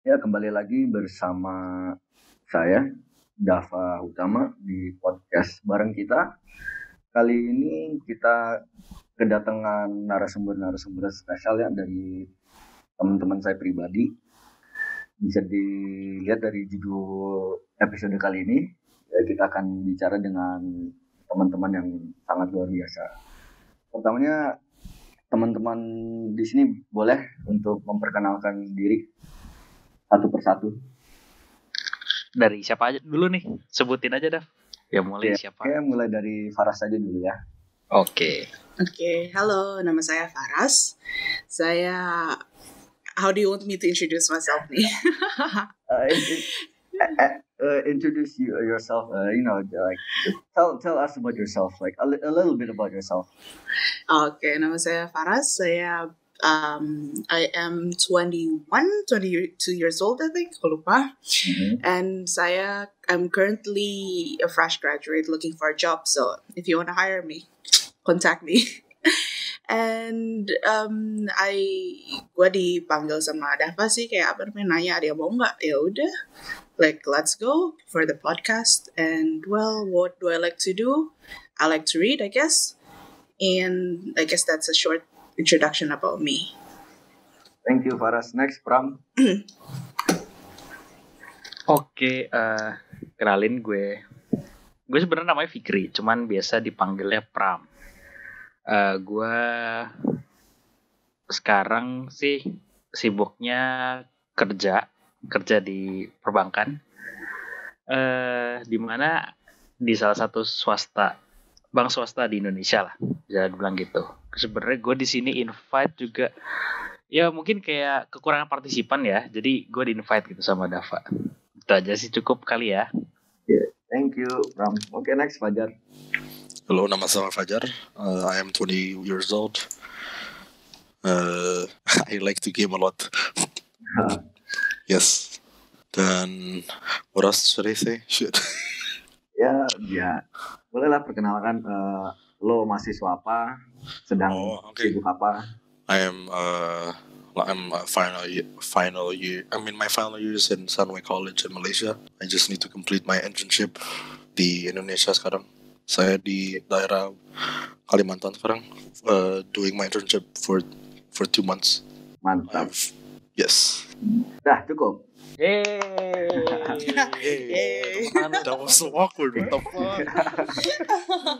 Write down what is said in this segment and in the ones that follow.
Ya, kembali lagi bersama saya, Dava Utama, di podcast bareng kita. Kali ini kita kedatangan narasumber-narasumber spesial ya dari teman-teman saya pribadi. Bisa dilihat dari judul episode kali ini, ya, kita akan bicara dengan teman-teman yang sangat luar biasa. Pertamanya, teman-teman di sini boleh untuk memperkenalkan diri satu persatu. Dari siapa aja dulu nih? Sebutin aja dah. Ya mulai siapa? Oke, mulai dari Faras aja dulu ya. Oke. Halo, nama saya Faras. How do you want me to introduce myself nih? Introduce yourself. Tell us about yourself. Like a little bit about yourself. Oke, nama saya Faras. I am 22 years old, I think. Aku lupa. And I'm currently a fresh graduate looking for a job. So if you want to hire me, contact me. And gue dipanggil sama Dava sih kayak nanya ada yang mau nggak, ya udah, like let's go for the podcast. And well, what do I like to do? I like to read, I guess, and I guess that's a short introduction about me. Thank you, Faras. Next, Pram. Oke, kenalin gue sebenarnya namanya Fikri, cuman biasa dipanggilnya Pram. Gue sekarang sih sibuknya kerja di perbankan, di mana di salah satu bank swasta di Indonesia lah, bisa bilang gitu. Sebenarnya gue di sini invite juga, ya mungkin kayak kekurangan partisipan ya, jadi gue di invite gitu sama Dava. Itu aja sih, cukup kali ya. Yeah, thank you, Pram. Okay, next, Fajar. Hello, nama saya Fajar. I am 20 years old. I like to game a lot. Yes. Dan what else should I say? Shit. Ya, bolehlah perkenalkan lo mahasiswa apa, sedang sibuk apa? I'm final year. I'm in my final years in Sunway College in Malaysia. I just need to complete my internship di Indonesia sekarang. Saya di daerah Kalimantan sekarang, doing my internship for 2 months. Mantap. Yes. Dah, cukup. Yeay. That was so awkward. What the fuck?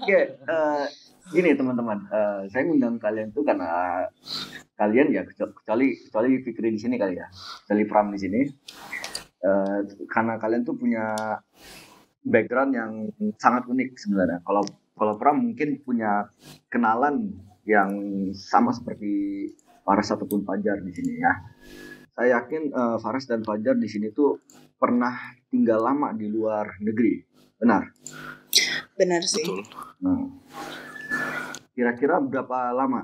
Oke, gini teman-teman, saya ngundang kalian tuh karena kalian ya, kecuali Fikri di sini kali ya, kecuali Pram di sini, karena kalian tuh punya background yang sangat unik sebenarnya. Kalau Pram mungkin punya kenalan yang sama seperti Faras ataupun Fajar di sini ya. Saya yakin Faras dan Fajar di sini tuh pernah tinggal lama di luar negeri, benar? Benar sih. Betul. Nah, kira-kira berapa lama?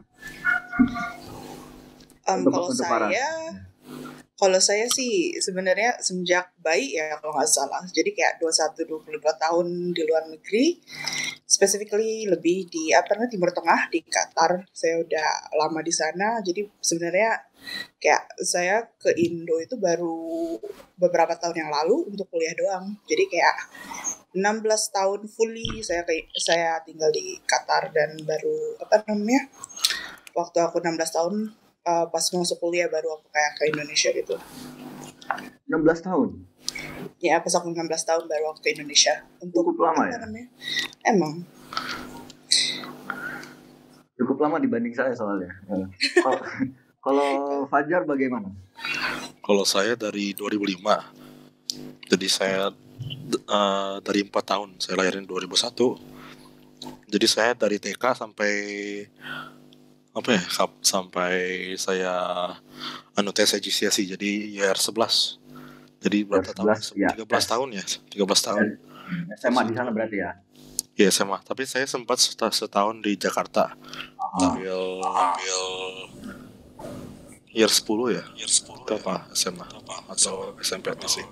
Kalau saya sih sebenarnya semenjak bayi ya kalau nggak salah. Jadi kayak 22 tahun di luar negeri. Specifically lebih di Timur Tengah, di Qatar. Saya udah lama di sana. Jadi sebenarnya kayak saya ke Indo itu baru beberapa tahun yang lalu untuk kuliah doang. Jadi kayak 16 tahun fully saya tinggal di Qatar, dan baru waktu aku 16 tahun pas masuk kuliah baru aku kayak ke Indonesia gitu. 16 tahun? Ya, pas aku 16 tahun baru aku ke Indonesia. Cukup lama ya? Emang. Cukup lama dibanding saya soalnya. Kalau Fajar bagaimana? Kalau saya dari 2005. Jadi saya dari 4 tahun. Saya lahirin 2001. Jadi saya dari TK sampai sampai saya tes GCSE, jadi year 11. Jadi berapa tahun? 13 tahun ya. 13 tahun. SMA di sana berarti ya? Iya, SMA. Tapi saya sempat setahun di Jakarta. Ambil year 10 ya? Year 10 apa? SMA atau SMP masih?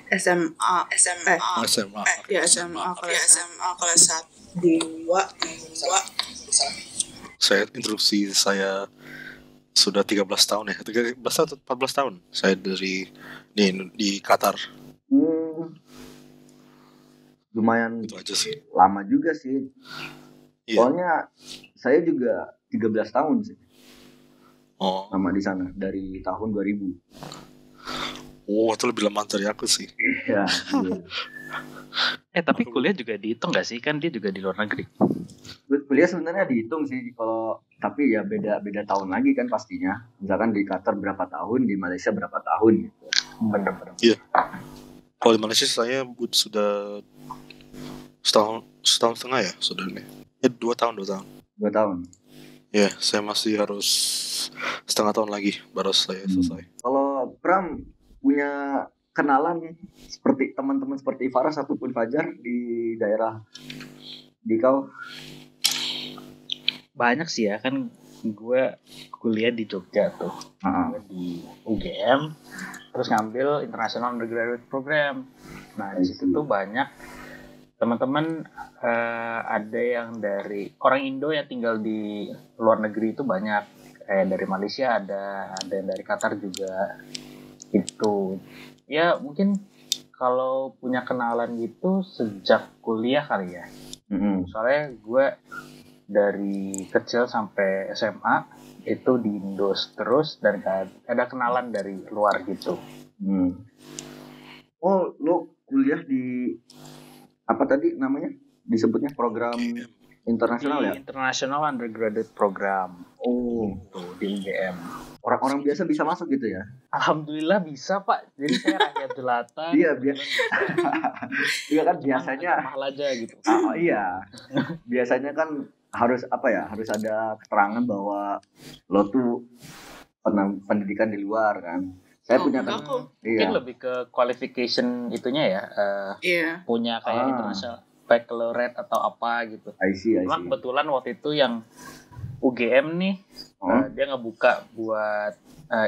SMA. Ya, SMA kelas 1, 2. Saya introduksi saya sudah 13 tahun ya, 13 atau 14 tahun saya di Qatar. Lumayan Itu aja sih. lama juga sih. Iya. Soalnya saya juga 13 tahun sih. Oh. Lama di sana dari tahun 2000. Oh, itu lebih lama dari aku sih. Iya. Tapi kuliah juga dihitung gak sih? Kan dia juga di luar negeri. Kuliah sebenarnya dihitung sih kalau, tapi ya beda tahun lagi kan pastinya. Misalkan di Qatar berapa tahun, di Malaysia berapa tahun gitu. Bener-bener. Iya. Kalau di Malaysia saya sudah setahun setengah ya sudah nih. 2 tahun. 2 tahun. Ya, saya masih harus setengah tahun lagi baru saya selesai. Kalau Pram punya kenalan seperti teman-teman seperti Faras ataupun Fajar di daerah di kau? Banyak sih ya, kan gue kuliah di Jogja tuh. Gue di UGM, terus ngambil International Undergraduate Program. Nah, di situ tuh banyak teman-teman, ada yang dari orang Indo yang tinggal di luar negeri itu banyak. Kayak dari Malaysia ada yang dari Qatar juga. Itu ya mungkin kalau punya kenalan gitu sejak kuliah kali ya. Soalnya gue dari kecil sampai SMA itu di Indo terus, dan ada kenalan dari luar gitu. Oh, lo kuliah di apa tadi namanya? Disebutnya program internasional ya? International Undergraduate Program. Oh, tuh di UGM. Orang-orang biasa bisa masuk gitu ya? Alhamdulillah bisa, Pak. Jadi saya rakyat jelata. Iya, iya kan biasanya mahal aja gitu. Oh iya. Biasanya kan harus harus ada keterangan bahwa lo tuh pendidikan di luar kan. Saya punya kan. Mungkin lebih ke qualification itunya ya. Punya kayak international baccalaureate atau apa gitu. I see. Cuma kebetulan waktu itu yang UGM nih, dia ngebuka buat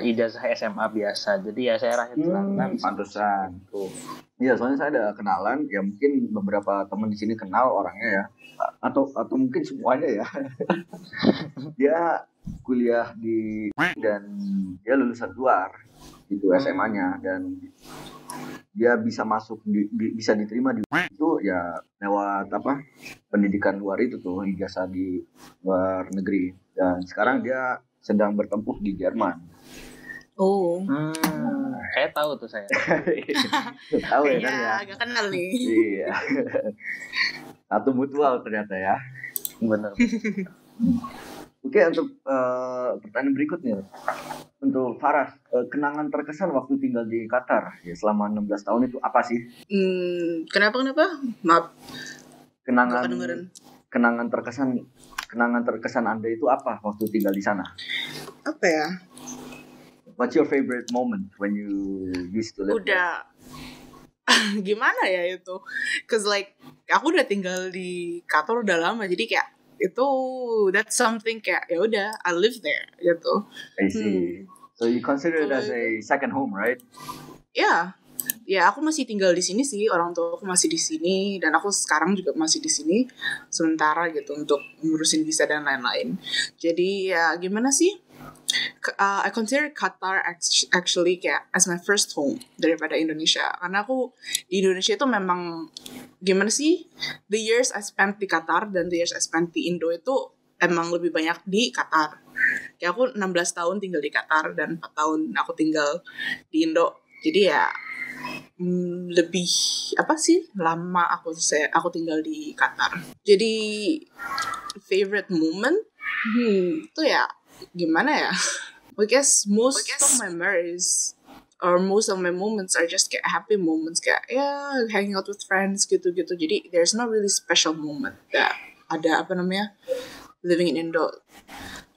ijazah SMA biasa. Jadi ya saya rakyat jelata. Pantesan. Iya, soalnya saya ada kenalan, ya mungkin beberapa teman di sini kenal orangnya ya. Atau mungkin semuanya ya. Dia kuliah dan dia lulusan luar itu SMA-nya, dan dia bisa masuk bisa diterima di itu ya lewat pendidikan luar itu tuh, ijazah di luar negeri, dan sekarang dia sedang bertempuh di Jerman. Kayak tahu tuh saya. Tahu ya kan ya. Agak kenal nih. Iya. Satu mutual ternyata ya. Bener. Oke, untuk pertanyaan berikutnya untuk Faras, kenangan terkesan waktu tinggal di Qatar ya selama 16 tahun itu apa sih? Kenapa? Maaf. Kenangan terkesan Anda itu apa waktu tinggal di sana? Apa ya? What's your favorite moment when you used to live there? Gimana ya itu? Cause like aku udah tinggal di Qatar udah lama, jadi kayak itu that's something kayak ya udah I live there gitu. I see. So you consider it as a second home, right? Ya aku masih tinggal di sini sih, orang tua aku masih di sini, dan aku sekarang juga masih di sini sementara gitu untuk ngurusin visa dan lain-lain. Jadi ya gimana sih? I consider Qatar actually kayak as my first home daripada Indonesia, karena aku di Indonesia itu memang gimana sih, the years I spent di Qatar dan the years I spent di Indo itu emang lebih banyak di Qatar. Kayak aku 16 tahun tinggal di Qatar dan 4 tahun aku tinggal di Indo, jadi ya lebih lama aku tinggal di Qatar. Jadi favorite moment itu ya gimana ya? I guess most of my memories or most of my moments are just kayak happy moments, kayak hanging out with friends gitu-gitu. Jadi there's no really special moment that ada living in Indo.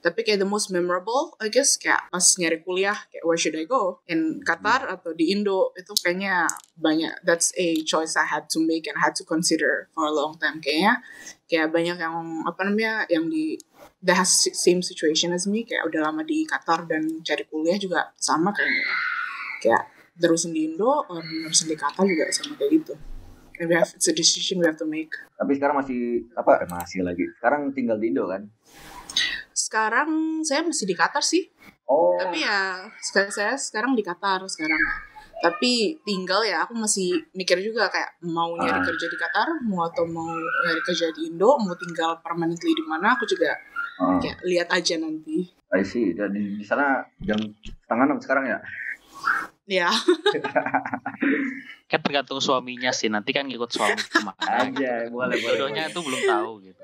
Tapi kayak the most memorable, I guess kayak pas nyari kuliah, kayak where should I go? In Qatar atau di Indo, itu kayaknya banyak. That's a choice I had to make and had to consider for a long time. Kayaknya kayak banyak yang yang that has same situation as me, kayak udah lama di Qatar dan cari kuliah juga sama kayaknya. Kayak terusin di Indo atau terusin di Qatar juga sama kayak gitu. And it's a decision we have to make. Tapi sekarang masih lagi. Sekarang tinggal di Indo kan? Sekarang saya masih di Qatar sih. Oh, Tapi ya saya sekarang di Qatar sekarang. Tapi tinggal ya aku masih mikir juga kayak mau nyari kerja di Qatar, atau mau nyari kerja di Indo, mau tinggal permanently di mana, aku juga kayak lihat aja nanti. I see. Di sana jam 5:30 sekarang ya? Ya. Kan tergantung suaminya sih, nanti kan ngikut suami kemana gitu. Aja, boleh. Jodohnya itu belum tahu gitu.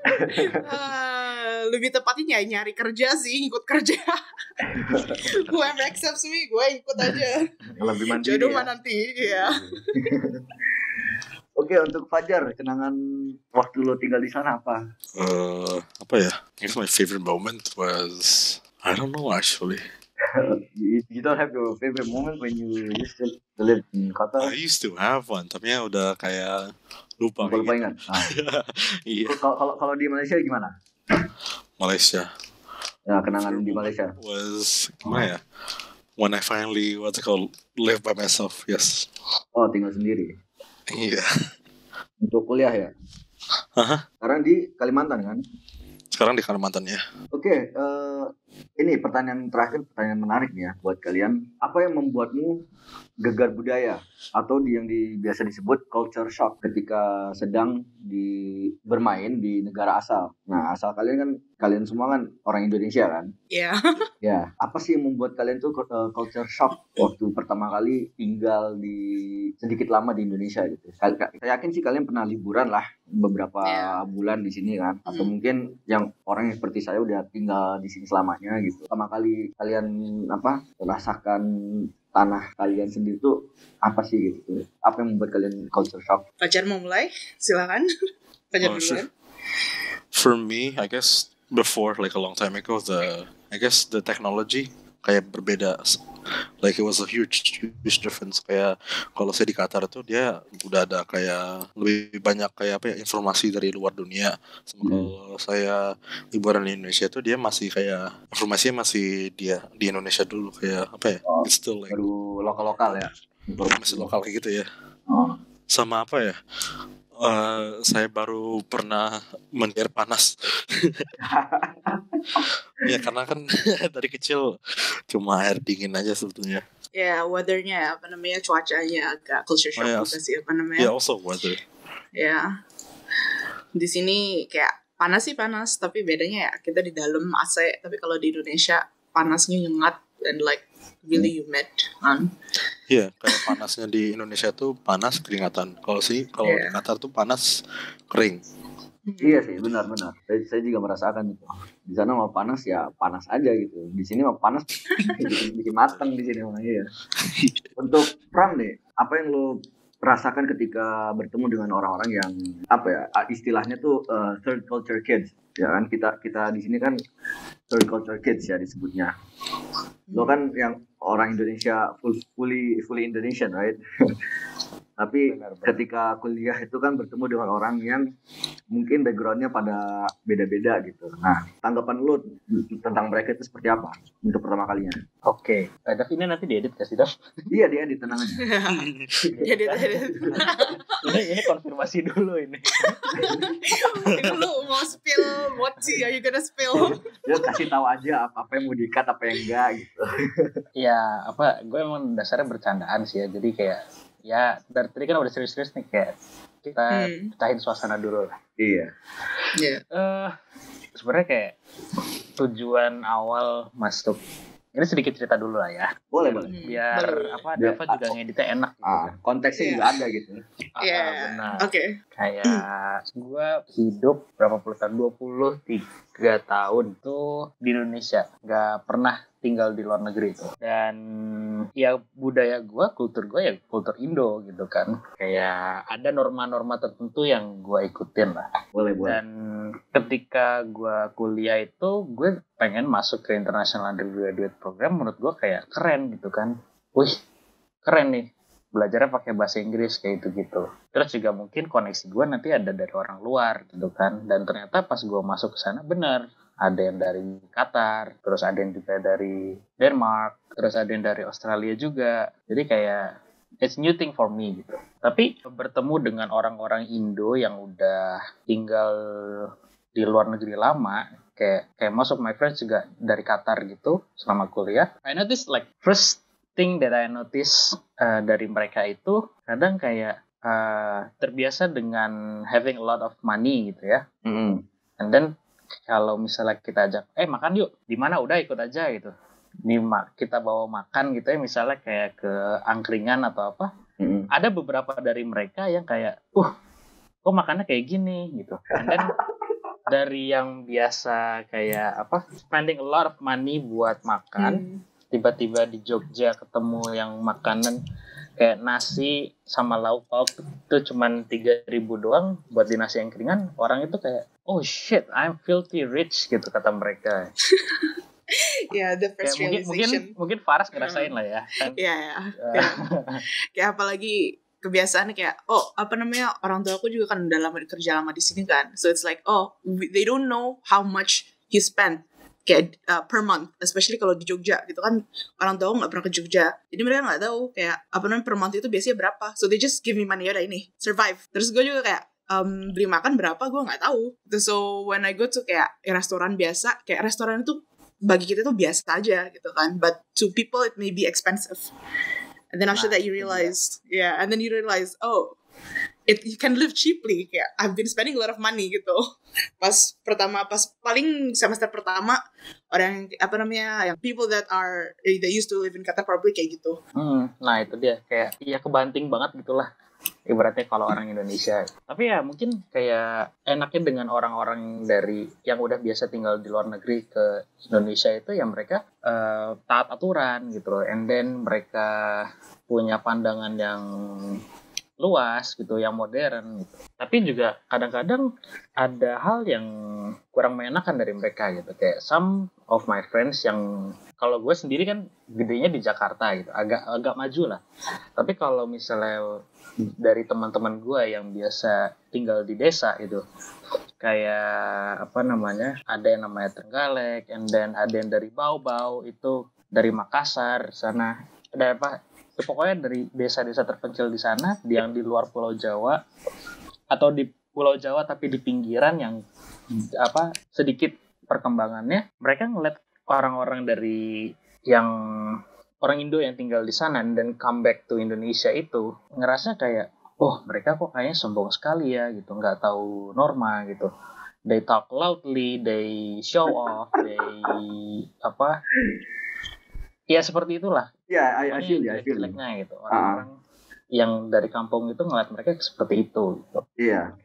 Lebih tepatnya nyari kerja sih, ngikut kerja. Whoever accepts me, gue ikut aja. Lebih mandiri Jodoh ya. mah nanti, ya. Oke, untuk Fajar, kenangan waktu lo tinggal di sana apa? Apa ya? I guess my favorite moment was, I don't know actually. You don't have your favorite moment when you used to live in Qatar? I used to have one, tapi ya udah kayak lupa Lupa gitu. ingat. Iya. Kalau di Malaysia gimana? Malaysia Ya, kenangan di Malaysia. was gimana ya? When I finally live by myself, yes. Oh, tinggal sendiri. Iya. Untuk kuliah ya? Hah? Sekarang di Kalimantan kan? Sekarang di Kalimantan ya. Oke, ini pertanyaan terakhir, pertanyaan menarik nih ya buat kalian. Apa yang membuatmu gegar budaya atau yang biasa disebut culture shock ketika sedang bermain di negara asal? Nah, asal kalian semua kan orang Indonesia kan? Ya. Ya, apa sih yang membuat kalian tuh culture shock waktu pertama kali tinggal sedikit lama di Indonesia gitu? Saya yakin sih kalian pernah liburan lah beberapa bulan di sini kan, atau mungkin yang orang yang seperti saya udah tinggal di sini selamanya gitu. Pertama kali kalian merasakan tanah kalian sendiri tuh apa sih gitu? Apa yang membuat kalian culture shock? Fajar mau mulai? Silakan. Fajar duluan. For me, I guess before, like a long time ago, the technology kayak berbeda. Like it was a huge difference. Kayak kalau saya di Qatar tuh dia udah ada kayak lebih banyak kayak informasi dari luar dunia. Sama kalau saya liburan di Indonesia tuh dia masih kayak informasinya masih dia di Indonesia dulu kayak it's still like baru lokal ya. Masih lokal kayak gitu ya. Sama ya? Saya baru pernah air panas. Ya karena kan dari kecil cuma air dingin aja sebetulnya. Ya, weathernya cuacanya agak culture shock juga sih Also weather. Ya, di sini kayak panas sih panas, tapi bedanya ya kita di dalam AC, tapi kalau di Indonesia panasnya nyengat and like really humid kan. Iya, kayak panasnya di Indonesia tuh panas keringatan. Kalau di Qatar tuh panas kering. Iya sih, benar. Saya juga merasakan itu. Di sana mau panas ya panas aja gitu. Di sini mau panas bikin matang di sini makanya ya. Untuk Pram nih, apa yang lo rasakan ketika bertemu dengan orang-orang yang istilahnya tuh third culture kids, ya kan? Kita di sini kan third culture kids ya disebutnya. Lo kan yang orang Indonesia fully Indonesian, right? Tapi ketika kuliah itu kan bertemu dengan orang yang mungkin backgroundnya pada beda-beda gitu. Nah, tanggapan lu tentang mereka itu seperti apa untuk pertama kalinya? Oke. Dav ini nanti diedit kasih Dav. Iya, diedit, tenang aja. Edit. Ini konfirmasi dulu ini. Lu mau spill what sih? Are you gonna spill? Ya kasih tahu aja apa yang mau di-cut, apa yang enggak gitu. Ya, gue emang dasarnya bercandaan sih ya. Jadi kayak ya dari tadi kan udah serius-serius nih kayak kita pecahin suasana dulu lah. Iya. Sebenarnya kayak tujuan awal masuk ini sedikit cerita dulu lah ya. Boleh. Biar Dava juga ngeditnya enak gitu. Konteksnya juga ada gitu. Iya. Benar. Oke. Kayak gue hidup berapa puluh tahun, 23 tahun tuh di Indonesia, nggak pernah tinggal di luar negeri itu. Dan ya budaya gue, kultur gue ya kultur Indo gitu kan. Kayak ada norma-norma tertentu yang gue ikutin lah. Boleh. Dan ketika gue kuliah itu, gue pengen masuk ke International Undergraduate Program. Menurut gue kayak keren gitu kan. Wih, keren nih. Belajarnya pakai bahasa Inggris kayak gitu. Terus juga mungkin koneksi gue nanti ada dari orang luar gitu kan. Dan ternyata pas gue masuk ke sana benar. Ada yang dari Qatar, terus ada yang juga dari Denmark, terus ada yang dari Australia juga. Jadi kayak it's new thing for me gitu. Tapi bertemu dengan orang-orang Indo yang udah tinggal di luar negeri lama, kayak most of my friends juga dari Qatar gitu selama kuliah. I noticed like first thing that I notice dari mereka itu kadang kayak terbiasa dengan having a lot of money gitu ya. And then kalau misalnya kita ajak, makan yuk, di mana udah ikut aja gitu. Kita bawa makan gitu ya, misalnya kayak ke angkringan atau apa. Ada beberapa dari mereka yang kayak, kok makannya kayak gini gitu. And then dari yang biasa kayak spending a lot of money buat makan, tiba-tiba di Jogja ketemu yang makanan kayak nasi sama lauk pauk itu cuman 3.000 doang buat di nasi angkringan, orang itu kayak, oh shit, I'm filthy rich gitu kata mereka. Yeah, the first realization. Mungkin Faras ngerasain lah ya. Iya. Kayak apalagi kebiasaan kayak orang tua aku juga kan udah kerja lama di sini kan, so it's like they don't know how much he spent kayak per month, especially kalau di Jogja gitu kan, orang tua nggak pernah ke Jogja, jadi mereka nggak tahu kayak per month itu biasanya berapa, so they just give me money, yaudah ini survive. Terus gue juga kayak beli makan berapa gue nggak tahu. So when I go to kayak restoran biasa, kayak restoran itu bagi kita tuh biasa aja gitu kan, but to people it may be expensive. And then after that you realize, and then you realize, you can live cheaply. Kayak I've been spending a lot of money gitu. Pas paling semester pertama, orang yang people that used to live in Qatar probably kayak gitu. Nah itu dia, kayak kebanting banget gitulah ibaratnya kalau orang Indonesia. Tapi ya mungkin kayak enaknya dengan orang-orang dari yang udah biasa tinggal di luar negeri ke Indonesia itu ya mereka taat aturan gitu loh, and then mereka punya pandangan yang luas gitu, yang modern gitu. Tapi juga kadang-kadang ada hal yang kurang mengenakan dari mereka gitu. Kayak some of my friends yang, kalau gue sendiri kan gedenya di Jakarta gitu, agak maju lah. Tapi kalau misalnya dari teman-teman gue yang biasa tinggal di desa itu, kayak ada yang namanya Trenggalek, and then ada yang dari Bau-Bau, itu dari Makassar sana, ada pokoknya dari desa-desa terpencil di sana, yang di luar Pulau Jawa atau di Pulau Jawa tapi di pinggiran yang sedikit perkembangannya, mereka ngeliat orang-orang dari yang orang Indo yang tinggal di sana dan come back to Indonesia itu ngerasa kayak, mereka kok kayaknya sombong sekali ya gitu, nggak tahu norma gitu. They talk loudly, they show off, they ya seperti itulah. I feel jelek-jeleknya gitu. Orang-orang yang dari kampung itu ngeliat mereka seperti itu gitu. Iya.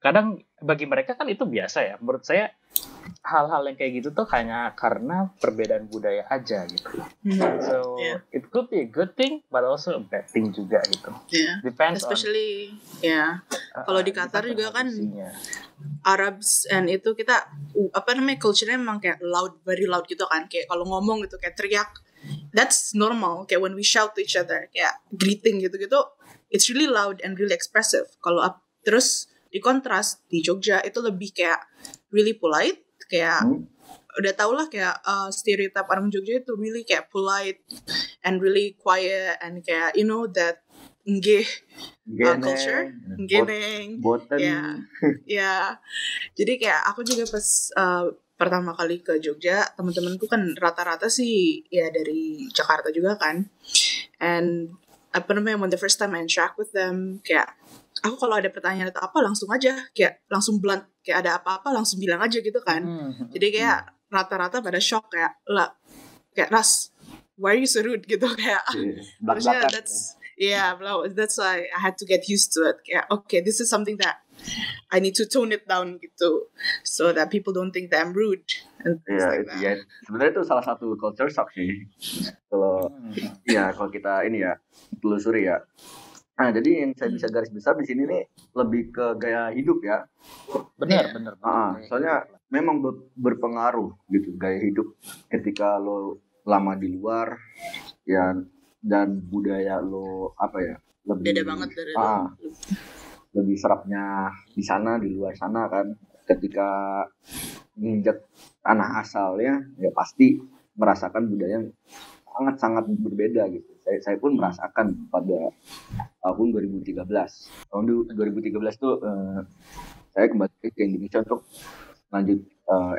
Kadang bagi mereka kan itu biasa ya. Menurut saya hal-hal yang kayak gitu tuh hanya karena perbedaan budaya aja gitu. So it could be a good thing, but also a bad thing juga gitu. Depends especially kalau di Qatar juga kan Arabs and itu kita culture-nya memang kayak loud, very loud gitu kan. Kayak kalau ngomong gitu kayak teriak, that's normal. Kayak when we shout to each other, kayak greeting gitu-gitu, it's really loud and really expressive. Kalau terus di kontras di Jogja itu lebih kayak really polite, kayak udah tau lah kayak stereotype orang Jogja itu really kayak polite and really quiet and kayak that culture, boten. Jadi kayak aku juga pas pertama kali ke Jogja, teman-temanku kan rata-rata sih ya dari Jakarta juga kan, and when the first time I interact with them, kayak aku kalau ada pertanyaan atau apa langsung aja kayak langsung blunt, kayak ada apa-apa langsung bilang aja gitu kan. Jadi kayak rata-rata pada shock kayak Ras, why are you so rude gitu kayak. Maksudnya that's why I had to get used to it. Kayak okay, this is something that I need to tone it down gitu, so that people don't think that I'm rude. Sebenarnya itu salah satu culture shock sih. Kalau kalau kita telusuri ya. Nah, jadi yang saya bisa garis besar di sini nih lebih ke gaya hidup ya. Benar. Soalnya memang berpengaruh gitu gaya hidup ketika lo lama di luar ya, dan budaya lo lebih beda banget dari lebih serapnya di sana, di luar sana kan. Ketika nginjek tanah asalnya ya pasti merasakan budaya yang sangat-sangat berbeda gitu. Saya pun merasakan pada tahun 2013. Tahun 2013 tuh saya kembali ke Indonesia untuk lanjut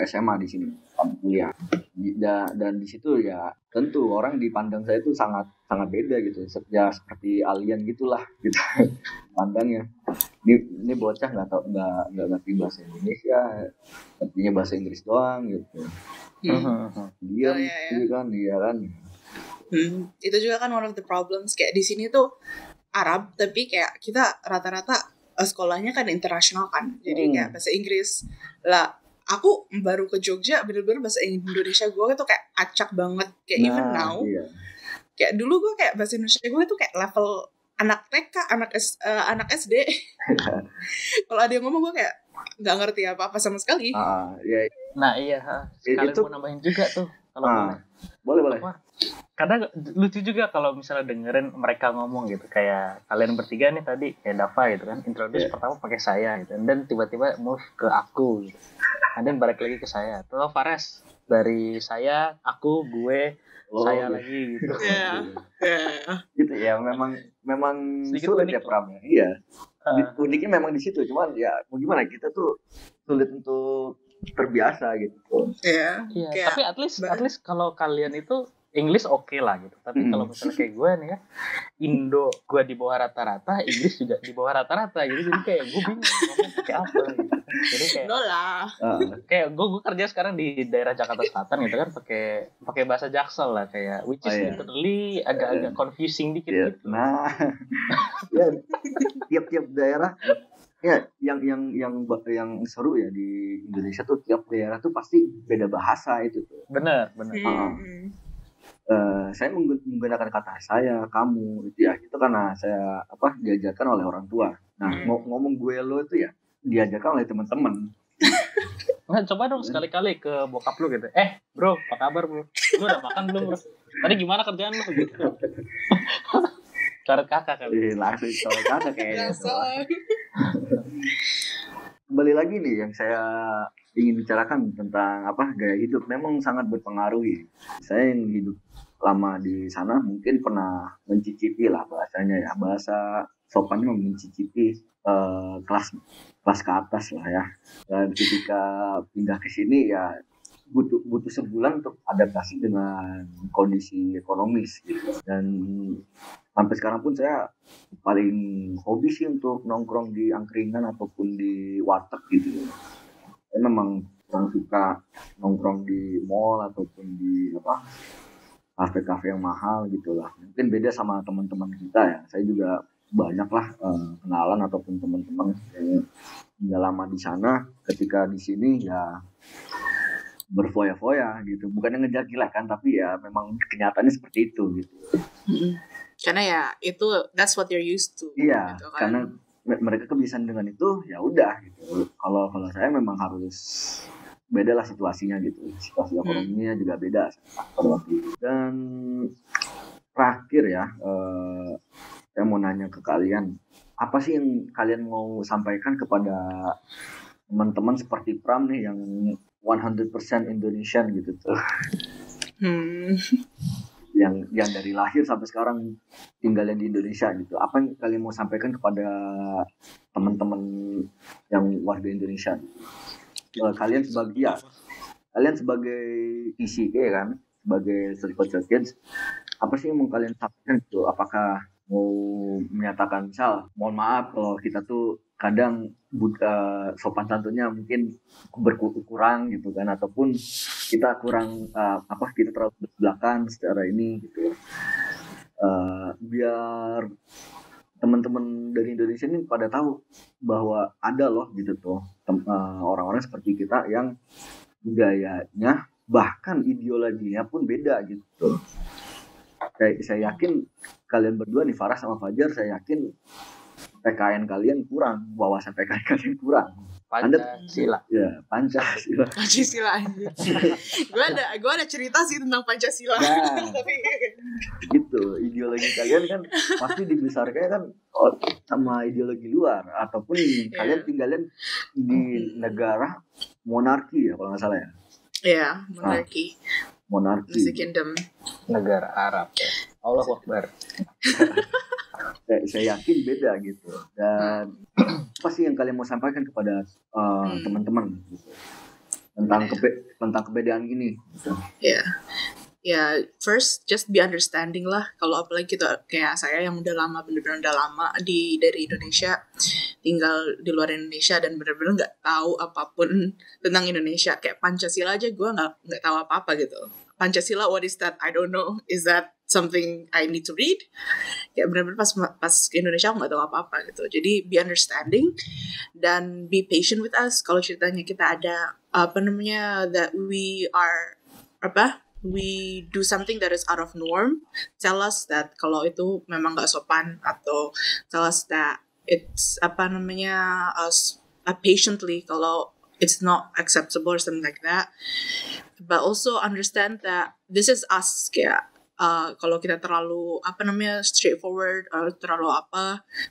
SMA di sini kuliah. Dan di situ ya tentu orang dipandang saya itu sangat sangat beda gitu, ya seperti alien gitulah gitu pandangnya. Ini bocah nggak ngerti bahasa Indonesia, artinya bahasa Inggris doang gitu. Diam dia kan. Itu juga kan one of the problems, kayak di sini tuh Arab tapi kayak kita rata-rata sekolahnya kan internasional kan, jadi kayak bahasa Inggris lah. Aku baru ke Jogja bener-bener bahasa Indonesia gue tuh kayak acak banget, kayak even now kayak dulu gue kayak bahasa Indonesia gue tuh kayak level anak TK, anak SD. Kalau ada yang ngomong gue kayak nggak ngerti apa-apa sama sekali. Nah iya, sekali mau nambahin juga tuh kalau boleh. Kadang lucu juga kalau misalnya dengerin mereka ngomong gitu, kayak kalian bertiga nih tadi kayak Dava gitu kan, introduce pertama pakai saya gitu, dan tiba-tiba move ke aku gitu, dan balik lagi ke saya. Atau Faras dari saya, aku, gue, saya lagi gitu. Gitu ya, memang sulit ya Pram. Iya. Uniknya memang di situ, cuman ya mau gimana, kita tuh sulit untuk terbiasa gitu. Iya. Tapi at least kalau kalian itu English oke lah gitu. Tapi kalau misalnya kayak gue nih ya, Indo gue di bawah rata-rata, Inggris juga di bawah rata-rata gitu. Jadi kayak gue bingung ngomong pakai apa gitu. Jadi kayak kayak gue kerja sekarang di daerah Jakarta Selatan gitu kan, pakai bahasa Jaksel lah, kayak which is literally agak-agak confusing dikit gitu. Nah, ya tiap-tiap daerah ya yang seru ya di Indonesia tuh, tiap daerah tuh pasti beda bahasa itu tuh. Benar. Saya menggunakan kata saya, kamu itu ya, itu karena saya diajarkan oleh orang tua. Nah, ngomong gue lo itu ya diajarkan oleh teman-teman. Nah, coba dong sekali-kali ke bokap lu gitu. Bro, apa kabar bro? Lu udah makan belum bro? Tadi gimana kerjaan lu gitu? Coret kakak kali. Langsung coret kakak kayaknya. Kembali lagi nih yang saya ingin bicarakan tentang gaya hidup, memang sangat berpengaruh. Saya yang hidup lama di sana mungkin pernah mencicipi lah bahasanya ya, bahasa sopannya mencicipi kelas ke atas lah ya. Dan ketika pindah ke sini ya butuh sebulan untuk adaptasi dengan kondisi ekonomis gitu. Dan sampai sekarang pun saya paling hobi sih untuk nongkrong di angkringan ataupun di warteg gitu. Saya memang kurang suka nongkrong di mall ataupun di kafe-kafe yang mahal gitulah. Mungkin beda sama teman-teman kita ya. Saya juga banyak lah kenalan ataupun teman-teman yang udah lama di sana, ketika di sini ya berfoya-foya gitu. Bukannya ngejar gila kan, tapi ya memang kenyataannya seperti itu gitu. Karena ya itu that's what you're used to. Iya, gitu kan. Karena mereka kebiasaan dengan itu, ya udah gitu. Kalau saya memang harus beda lah situasinya gitu. Situasi ekonominya juga beda pada waktu itu. Dan terakhir ya, saya mau nanya ke kalian, apa sih yang kalian mau sampaikan kepada teman-teman seperti Pram nih yang 100% Indonesian gitu tuh. Yang dari lahir sampai sekarang tinggalnya di Indonesia gitu. Apa yang kalian mau sampaikan kepada teman-teman yang warga Indonesia? Kalian sebagai ICE kan, sebagai Certified Kids, apa sih yang mau kalian sampaikan gitu? Apakah mau menyatakan misal, mohon maaf kalau kita tuh kadang sopan santunnya mungkin berkurang gitu kan, ataupun kita kurang kita terlalu belakang secara ini gitu. Biar teman-teman dari Indonesia ini pada tahu bahwa ada loh gitu tuh orang-orang seperti kita yang budayanya bahkan ideologinya pun beda gitu. Saya yakin kalian berdua nih, Farah sama Fajar, saya yakin PKN kalian kurang, wawasan PKN kalian kurang. Pancasila. Ya, Pancasila. Gue ada cerita sih tentang Pancasila. Nah, tapi gitu, ideologi kalian kan pasti dibesarkan kan sama ideologi luar, ataupun kalian tinggalin di negara monarki ya kalau nggak salah ya. Iya, monarki. Monarki. Kingdom. Negara Arab. Allahu Akbar. Saya yakin beda gitu. Dan apa sih yang kalian mau sampaikan kepada teman-teman gitu? tentang kebedaan ini. Ya, first just be understanding lah. Kalau apalagi kita kayak saya yang benar-benar udah lama dari Indonesia, tinggal di luar Indonesia dan benar-benar nggak tahu apapun tentang Indonesia. Kayak Pancasila aja gue nggak tahu apa-apa gitu. Pancasila, what is that? I don't know. Is that something I need to read? Kayak benar-benar pas ke Indonesia aku nggak tahu apa-apa gitu. Jadi be understanding dan be patient with us. Kalau ceritanya kita ada that we do something that is out of norm, tell us that kalau itu memang nggak sopan, atau tell us that it's patiently kalau it's not acceptable or something like that. But also understand that this is us, kayak kalau kita terlalu straightforward or terlalu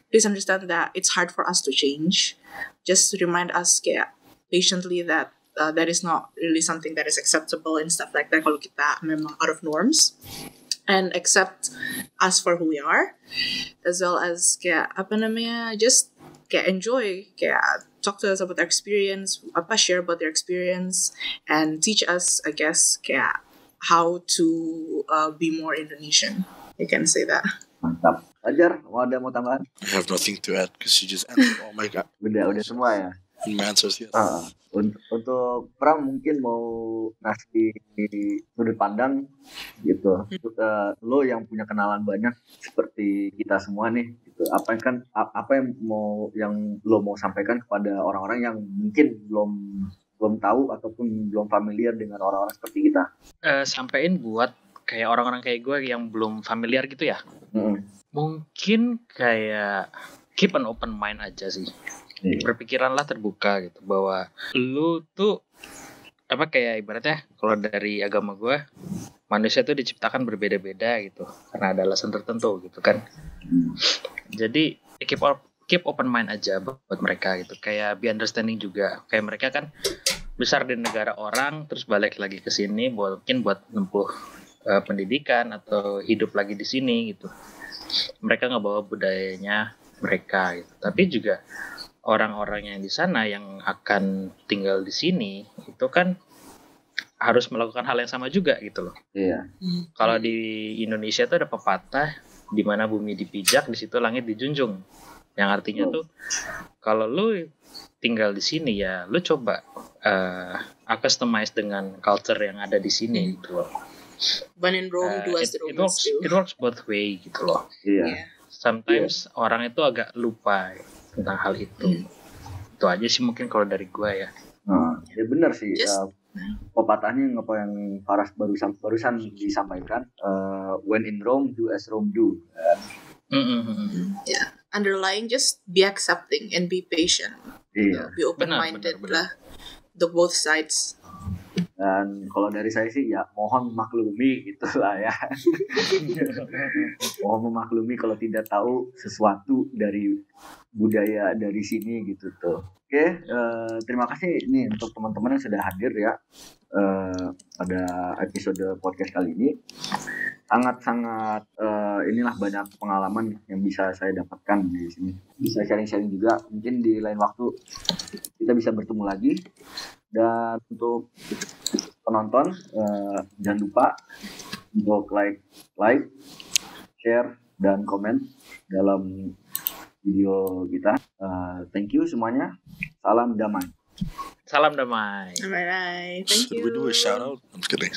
please understand that it's hard for us to change. Just remind us kayak patiently that that is not really something that is acceptable and stuff like that kalau kita memang out of norms, and accept us for who we are, as well as kayak just kayak enjoy, kayak talk to us about their experience, share about their experience, and teach us, I guess, kayak how to be more Indonesian. You can say that. Mantap. Ajar, mau tambahan? I have nothing to add because you just answered all my Udah semua ya. my answers. Yes. Untuk Pram mungkin mau ngasih sudut pandang gitu. Lo yang punya kenalan banyak seperti kita semua nih gitu. Apa yang lo mau sampaikan kepada orang-orang yang mungkin belum tahu ataupun belum familiar dengan orang-orang seperti kita? Sampaikan buat kayak orang-orang kayak gue yang belum familiar gitu ya. Mungkin kayak keep an open mind aja sih. Berpikiranlah terbuka gitu, bahwa lu tuh kayak ibaratnya kalau dari agama gue, manusia tuh diciptakan berbeda-beda gitu karena ada alasan tertentu gitu kan. Jadi keep open mind aja buat mereka gitu, kayak be understanding juga. Kayak mereka kan besar di negara orang terus balik lagi ke sini mungkin buat menempuh pendidikan atau hidup lagi di sini gitu. Mereka nggak bawa budayanya mereka gitu, tapi juga orang-orang yang di sana yang akan tinggal di sini itu kan harus melakukan hal yang sama juga gitu loh. Iya. Kalau di Indonesia tuh ada pepatah, di mana bumi dipijak, di situ langit dijunjung. Yang artinya tuh kalau lu tinggal di sini ya lu coba customize dengan culture yang ada di sini gitu loh. When in Rome, do as the Romans do. It works both way gitu loh. Iya. Sometimes orang itu agak lupa tentang hal itu. Itu aja sih mungkin kalau dari gue ya. Ya benar sih. Pepatahnya apa yang Faras barusan disampaikan. When in Rome, do as Rome do. Yeah. Underlying, just be accepting and be patient. Iya. Be open-minded lah. The both sides. Dan kalau dari saya sih ya mohon maklumi gitulah ya. Mohon memaklumi kalau tidak tahu sesuatu dari budaya dari sini gitu tuh. Oke, terima kasih nih untuk teman-teman yang sudah hadir ya pada episode podcast kali ini. Sangat inilah banyak pengalaman yang bisa saya dapatkan di sini. Bisa sharing-sharing juga. Mungkin di lain waktu kita bisa bertemu lagi. Dan untuk penonton jangan lupa untuk like, share dan komen dalam video kita. Thank you semuanya. Salam damai. Salam damai. Alright, thank you. Should we do a shout out? I'm just kidding.